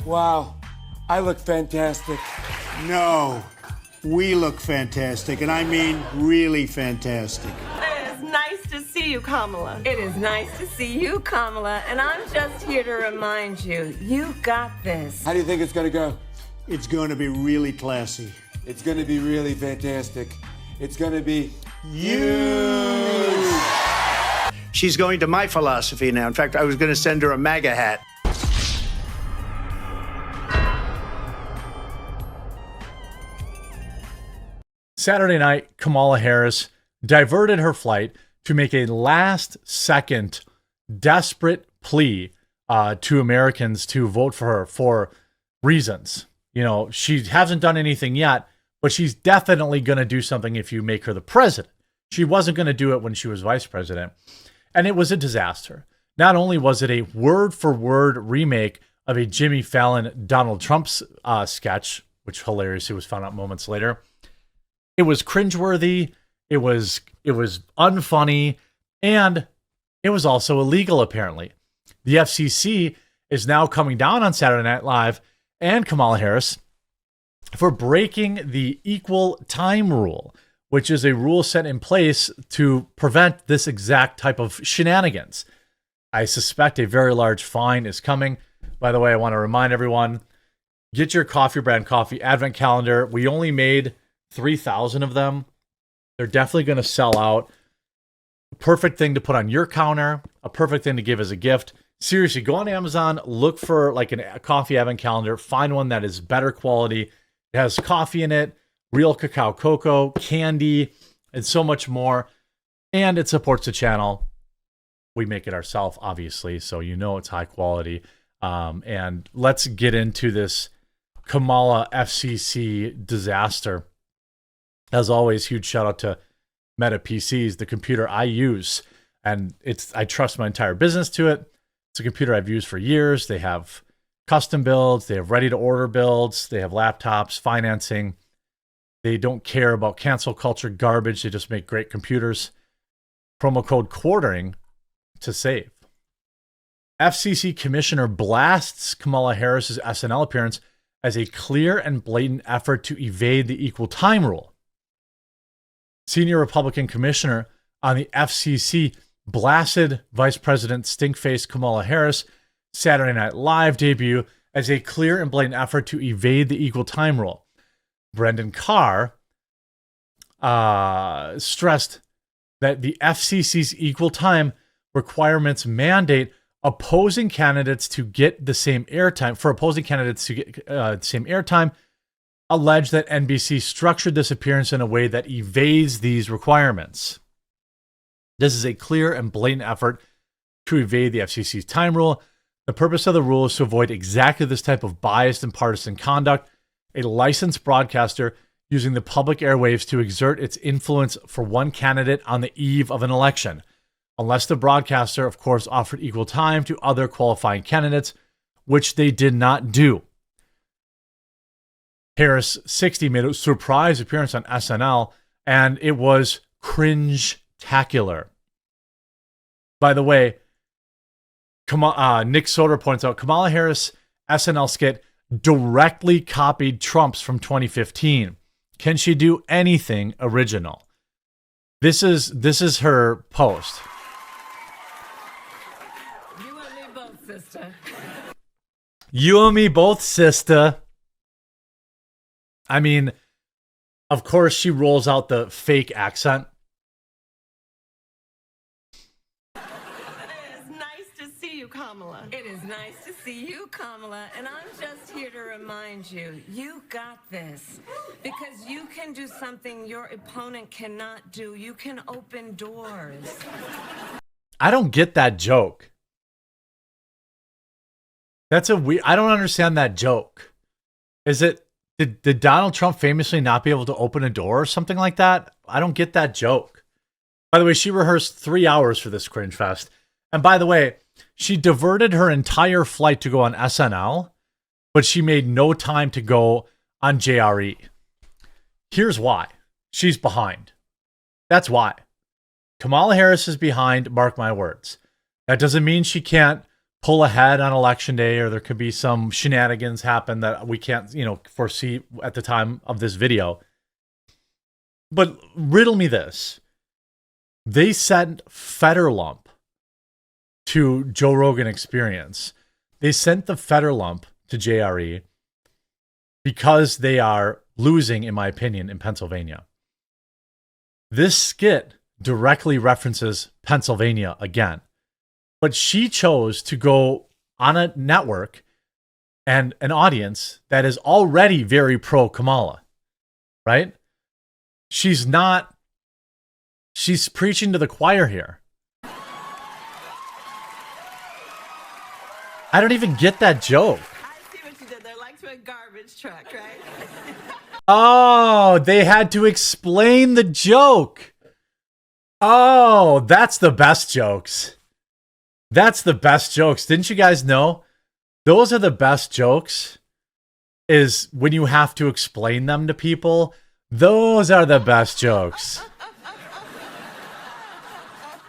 Wow, I look fantastic. No, we look fantastic, and I mean really fantastic. It is nice to see you, Kamala. It is nice to see you, Kamala, and I'm just here to remind you, you got this. How do you think it's gonna go? It's going to be really classy. It's gonna be really fantastic. It's gonna be huge. She's going to my philosophy now. In fact, I was going to send her a MAGA hat. Saturday night, Kamala Harris diverted her flight to make a last-second desperate plea to Americans to vote for her for reasons. You know, she hasn't done anything yet, but she's definitely going to do something if you make her the president. She wasn't going to do it when she was vice president. And it was a disaster. Not only was it a word-for-word remake of a Jimmy Fallon Donald Trump sketch, which hilariously was found out moments later, it was cringeworthy, it was unfunny, and it was also illegal, apparently. The FCC is now coming down on Saturday Night Live and Kamala Harris for breaking the equal time rule, which is a rule set in place to prevent this exact type of shenanigans. I suspect a very large fine is coming. By the way, I want to remind everyone, get your Coffee Brand Coffee Advent Calendar. We only made 3,000 of them. They're definitely going to sell out. A perfect thing to put on your counter, a perfect thing to give as a gift. Seriously, go on Amazon, look for like a coffee advent calendar, find one that is better quality. It has coffee in it, real cacao cocoa, candy, and so much more. And it supports the channel. We make it ourselves, obviously, so you know it's high quality. And let's get into this Kamala FCC disaster. As always, huge shout out to Meta PCs, the computer I use. And I trust my entire business to it. It's a computer I've used for years. They have custom builds. They have ready-to-order builds. They have laptops, financing. They don't care about cancel culture garbage. They just make great computers. Promo code quartering to save. FCC commissioner blasts Kamala Harris's SNL appearance as a clear and blatant effort to evade the equal time rule. Senior Republican commissioner on the FCC blasted Vice President Stinkface Kamala Harris' Saturday Night Live debut as a clear and blatant effort to evade the equal time rule. Brendan Carr stressed that the FCC's equal time requirements mandate opposing candidates to get the same airtime. For opposing candidates to get the same airtime, alleged that NBC structured this appearance in a way that evades these requirements. This is a clear and blatant effort to evade the FCC's time rule. The purpose of the rule is to avoid exactly this type of biased and partisan conduct. A licensed broadcaster using the public airwaves to exert its influence for one candidate on the eve of an election, unless the broadcaster, of course, offered equal time to other qualifying candidates, which they did not do. Harris 60 made a surprise appearance on SNL, and it was cringe-tacular. By the way, Nick Soder points out, Kamala Harris' SNL skit directly copied Trump's from 2015. Can she do anything original? This is her post. You and me both, sister. You and me both, sister. I mean, of course, she rolls out the fake accent. It is nice to see you, Kamala. It is nice to see you, Kamala, and I'm just here to remind you, you got this. Because you can do something your opponent cannot do. You can open doors. I don't get that joke. That's a weird... I don't understand that joke. Is it... Did Donald Trump famously not be able to open a door or something like that? I don't get that joke. By the way, she rehearsed 3 hours for this Cringe Fest. And by the way, she diverted her entire flight to go on SNL, but she made no time to go on JRE. Here's why. She's behind. That's why. Kamala Harris is behind, mark my words. That doesn't mean she can't pull ahead on election day, or there could be some shenanigans happen that we can't, foresee at the time of this video. But riddle me this. They sent Fetterlump to Joe Rogan Experience. They sent the Fetterlump to JRE because they are losing, in my opinion, in Pennsylvania. This skit directly references Pennsylvania again. But she chose to go on a network and an audience that is already very pro Kamala, right? She's preaching to the choir here. I don't even get that joke. I see what you did there, like to a garbage truck, right? Oh, they had to explain the joke. Oh, that's the best jokes. That's the best jokes. Didn't you guys know? Those are the best jokes, is when you have to explain them to people. Those are the best jokes.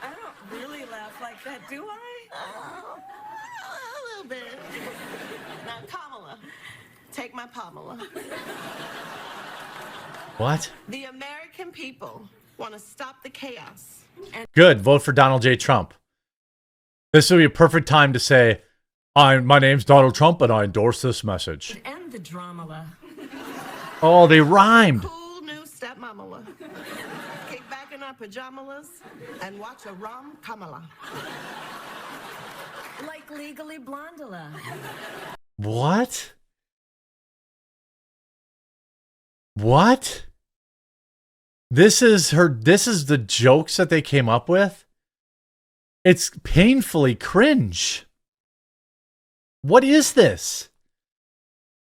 I don't really laugh like that, do I? A little bit. Now, Kamala, take my Pamela. What? The American people want to stop the chaos. And Good. Vote for Donald J. Trump. This would be a perfect time to say, my name's Donald Trump and I endorse this message. end the drama. Oh, they rhymed. Cool new stepmamala. Kick back in our pajamas and watch a rom Kamala. Like Legally Blondula. What? What? This is the jokes that they came up with? It's painfully cringe. What is this?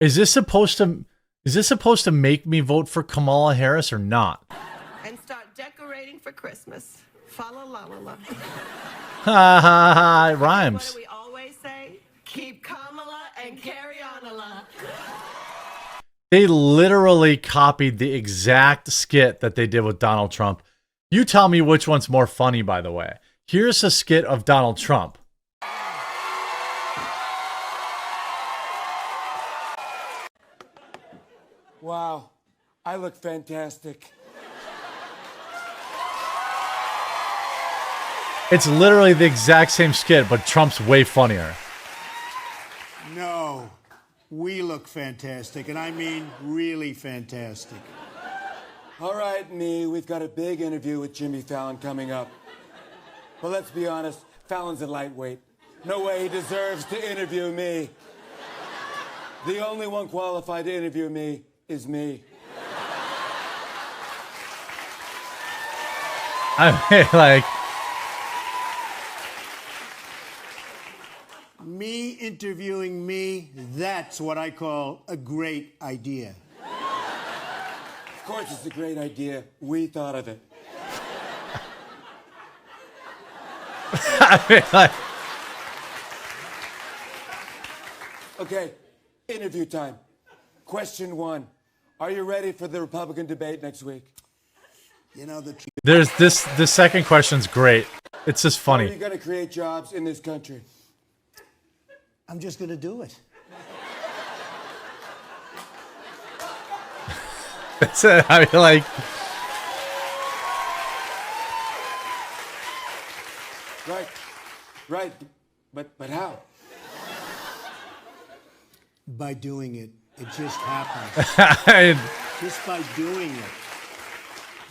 Is this supposed to make me vote for Kamala Harris or not? And start decorating for Christmas. Fa la la la la. Ha ha ha, it What rhymes. do we always say? Keep Kamala and carry on a la. They literally copied the exact skit that they did with Donald Trump. You tell me which one's more funny, by the way. Here's a skit of Donald Trump. Wow, I look fantastic. It's literally the exact same skit, but Trump's way funnier. No, we look fantastic, and I mean really fantastic. All right, me, we've got a big interview with Jimmy Fallon coming up. But let's be honest, Fallon's a lightweight. No way he deserves to interview me. The only one qualified to interview me is me. I mean, like, Me interviewing me, that's what I call a great idea. Of course it's a great idea. We thought of it. I mean, like, Okay, interview time. Question 1. Are you ready for the Republican debate next week? You know, the second question's great. It's just How are you funny. going to create jobs in this country? I'm just going to do it. That's it. I mean, like, Right. But how? By doing it. It just happens. Just by doing it.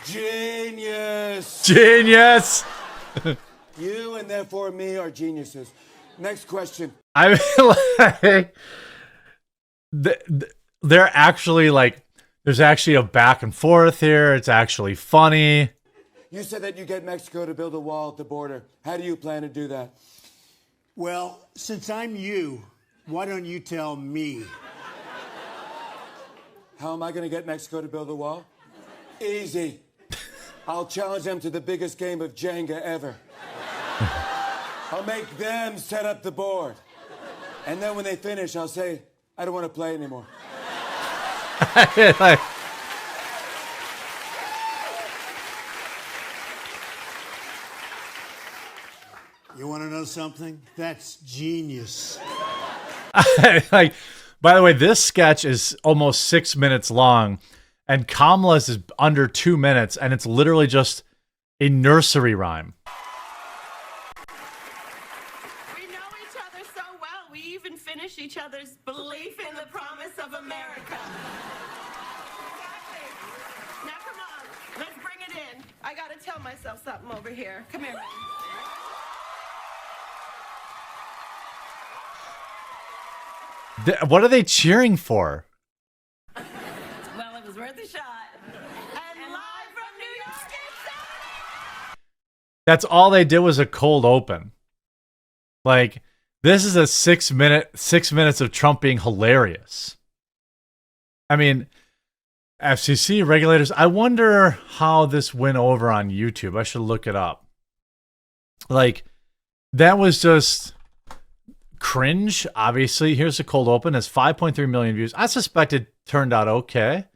Genius! genius. You and therefore me are geniuses. Next question. I mean, like, they're actually like, there's actually a back and forth here. It's actually funny. You said that you get Mexico to build a wall at the border. How do you plan to do that? Well, since I'm you, why don't you tell me? How am I going to get Mexico to build a wall? Easy. I'll challenge them to the biggest game of Jenga ever. I'll make them set up the board. And then when they finish, I'll say, I don't want to play anymore. Like, You want to know something? That's genius. Like, by the way, this sketch is almost 6 minutes long, and Kamala's is under 2 minutes, and it's literally just a nursery rhyme. We know each other so well, we even finish each other's belief in the promise of America. Exactly. Now come on, let's bring it in. I gotta tell myself something over here. Come here. What are they cheering for? Well, it was worth a shot. And live from New York, it's That's all they did was a cold open. Like, this is a 6 minutes of Trump being hilarious. I mean, FCC regulators, I wonder how this went over on YouTube. I should look it up. Like, that was just Cringe, obviously. Here's a cold open. Has 5.3 million views. I suspect it turned out okay.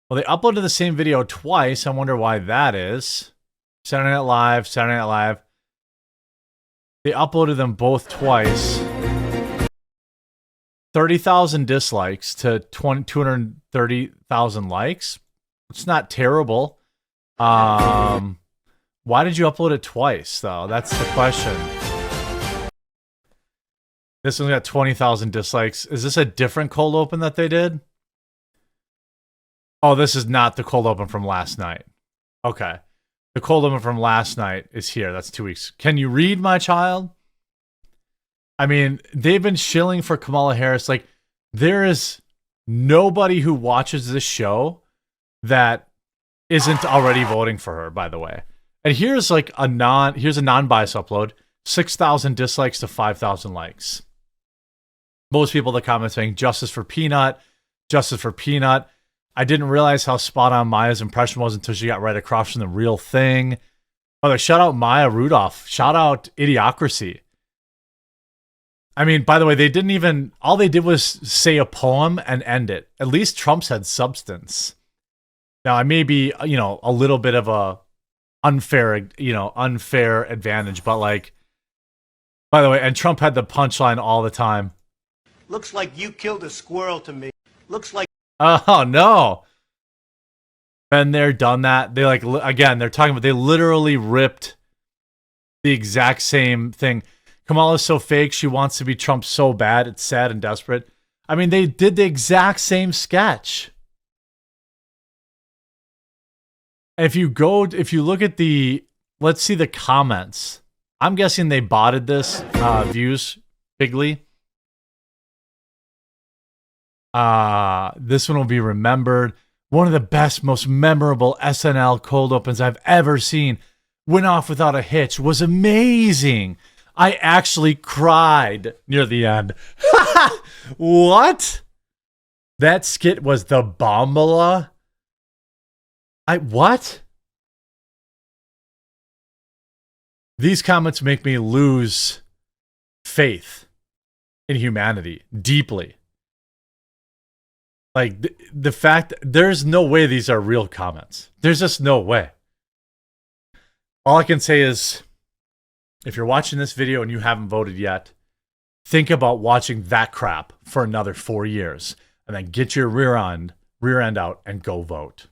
Well, they uploaded the same video twice. I wonder why that is. Saturday Night Live, Saturday Night Live. They uploaded them both twice. 30,000 dislikes to 230,000 likes. It's not terrible. Why did you upload it twice, though? That's the question. This one's got 20,000 dislikes. Is this a different cold open that they did? Oh, this is not the cold open from last night. Okay. The cold open from last night is here. That's 2 weeks. Can you read, my child? I mean, they've been shilling for Kamala Harris. Like, there is nobody who watches this show that isn't already voting for her, by the way. And here's like a non-bias upload. 6,000 dislikes to 5,000 likes. Most people in the comments saying, justice for Peanut, justice for Peanut. I didn't realize how spot on Maya's impression was until she got right across from the real thing. Oh, shout out Maya Rudolph. Shout out Idiocracy. I mean, by the way, they didn't even, all they did was say a poem and end it. At least Trump's had substance. Now, I may be, a little bit of a unfair advantage, but like, by the way, and Trump had the punchline all the time. Looks like you killed a squirrel to me. Looks like. Oh, no. Been there, done that. They like, again, they're talking about, they literally ripped the exact same thing. Kamala's so fake. She wants to be Trump so bad. It's sad and desperate. I mean, they did the exact same sketch. If you look at let's see the comments. I'm guessing they botted this, views bigly. This one will be remembered. One of the best, most memorable SNL cold opens I've ever seen. Went off without a hitch. Was amazing. I actually cried near the end. What? That skit was the Bombala? What? These comments make me lose faith in humanity deeply. Like, the fact, there's no way these are real comments. There's just no way. All I can say is, if you're watching this video and you haven't voted yet, think about watching that crap for another 4 years, and then get your rear end out and go vote.